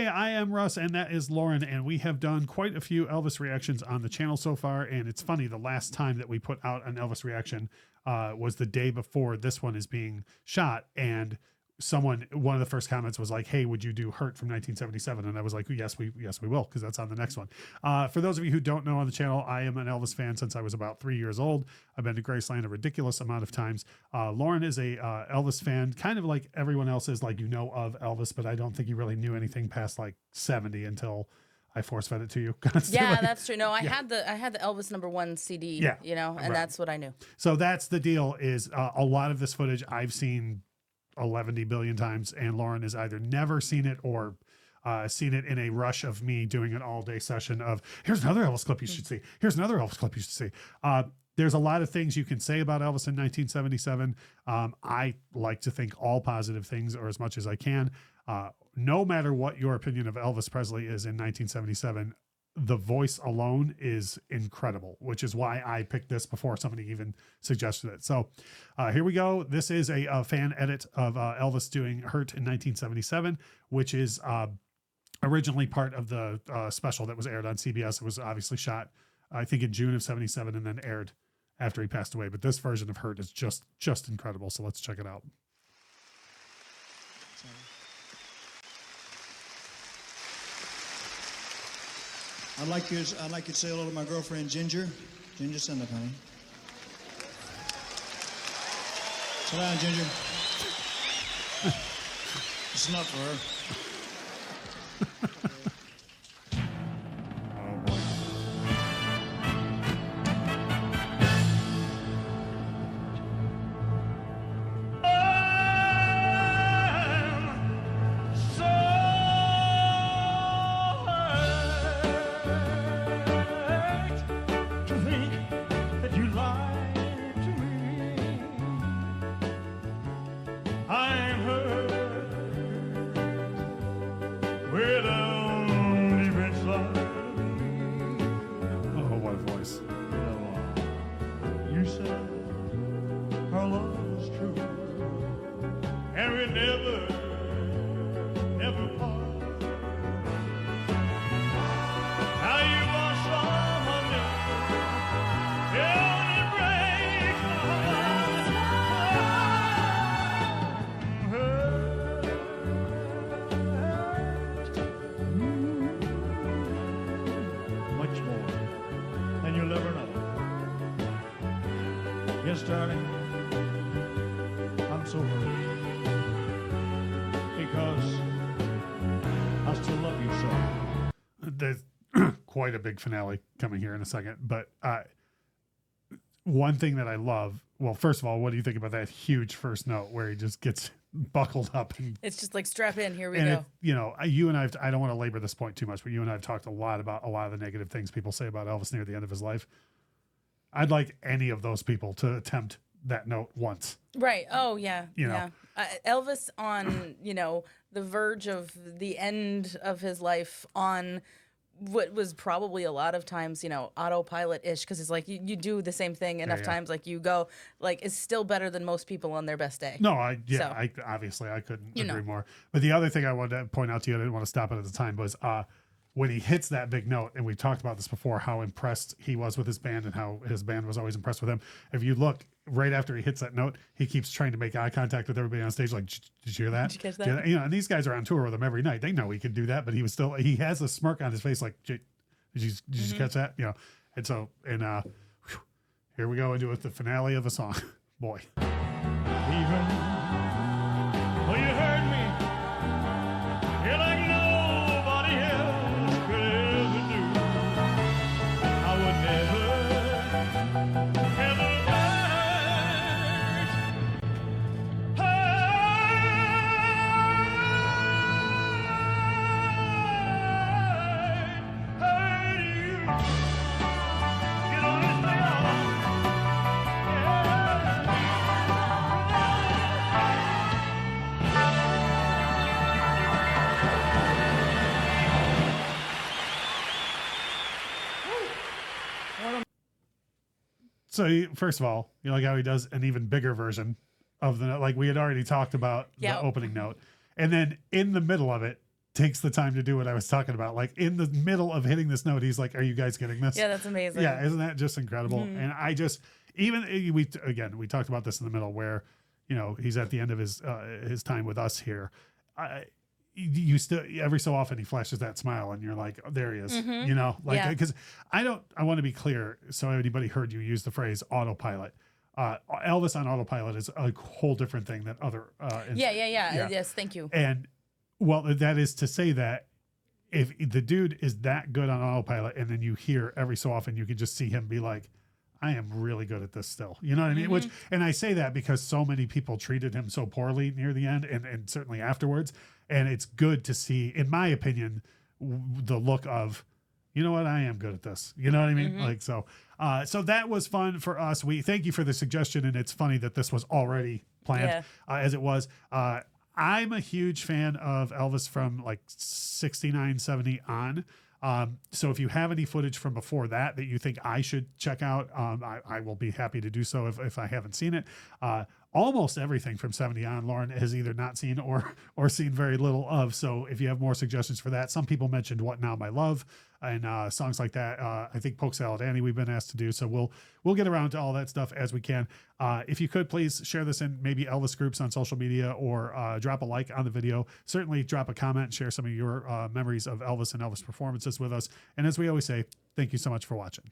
I am Russ, and that is Lauren, and we have done quite a few Elvis reactions on the channel so far, and it's funny, the last time that we put out an Elvis reaction was the day before this one is being shot, and one of the first comments was like, hey, would you do Hurt from 1977? And I was like, yes, we will, because that's on the next one. For those of you who don't know on the channel, I am an Elvis fan since I was about 3 years old. I've been to Graceland a ridiculous amount of times. Lauren is a Elvis fan, kind of like everyone else is, like, of Elvis, but I don't think you really knew anything past like 70 until I force fed it to you constantly. Yeah, that's true. No, I had the Elvis #1 CD, and right. That's what I knew. So that's the deal is a lot of this footage I've seen 11 billion times, and Lauren has either never seen it or seen it in a rush of me doing an all-day session of, here's another Elvis clip you should see. Here's another Elvis clip you should see. There's a lot of things you can say about Elvis in 1977. I like to think all positive things, or as much as I can. No matter what your opinion of Elvis Presley is in 1977, the voice alone is incredible, which is why I picked this before somebody even suggested it. So here we go. This is a fan edit of Elvis doing Hurt in 1977, which is originally part of the special that was aired on CBS. It was obviously shot, I think, in June of 77 and then aired after he passed away. But this version of Hurt is just incredible. So let's check it out. I'd like you to say hello to my girlfriend, Ginger. Ginger, stand up, honey. Sit down, Ginger. It's not for her. Yes, darling, I'm so hurt because I still love you so. There's quite a big finale coming here in a second, but one thing that I love, well, first of all, what do you think about that huge first note where he just gets buckled up? And, it's just like, strap in, here we go. You and I don't want to labor this point too much, but you and I have talked a lot about a lot of the negative things people say about Elvis near the end of his life. I'd like any of those people to attempt that note once. Right. Oh, yeah. You know. Elvis on, the verge of the end of his life on what was probably a lot of times, autopilot-ish, because it's like you do the same thing enough times, like you go, like, is still better than most people on their best day. No, I obviously I couldn't agree more. But the other thing I wanted to point out to you, I didn't want to stop it at the time, was when he hits that big note, and we've talked about this before, how impressed he was with his band and how his band was always impressed with him. If you look right after he hits that note, he keeps trying to make eye contact with everybody on stage. Like, did you hear that? Did you catch that? And these guys are on tour with him every night. They know he can do that, but he has a smirk on his face. Like, did you catch that? And so, here we go into the finale of a song. Boy. Even though you hurt me, you're like nobody else could ever do. I would never, ever hurt you. You know this thing So first of all, you like how he does an even bigger version of the note, like we had already talked about the opening note, and then in the middle of it takes the time to do what I was talking about. Like in the middle of hitting this note, he's like, "Are you guys getting this?" Yeah, that's amazing. Yeah, isn't that just incredible? And I just even we talked about this in the middle where he's at the end of his time with us here. You still every so often he flashes that smile and you're like, oh, there he is. Because I want to be clear so anybody heard you use the phrase autopilot. Elvis on autopilot is a whole different thing than other. Yeah. Yes, thank you. And well, that is to say that if the dude is that good on autopilot, and then you hear every so often, you can just see him be like, I am really good at this still. You know what I mean? And I say that because so many people treated him so poorly near the end and certainly afterwards. And it's good to see, in my opinion, the look of, you know what, I am good at this. You know what I mean? Like, so that was fun for us. We thank you for the suggestion. And it's funny that this was already planned as it was. I'm a huge fan of Elvis from like 69, 70 on. So if you have any footage from before that you think I should check out, I will be happy to do so if I haven't seen it. Almost everything from 70 on, Lauren has either not seen or seen very little of. So if you have more suggestions for that, some people mentioned What Now My Love and songs like that. I think Poke Salad Annie we've been asked to do. So we'll get around to all that stuff as we can. If you could please share this in maybe Elvis groups on social media or drop a like on the video. Certainly drop a comment and share some of your memories of Elvis and Elvis performances with us. And as we always say, thank you so much for watching.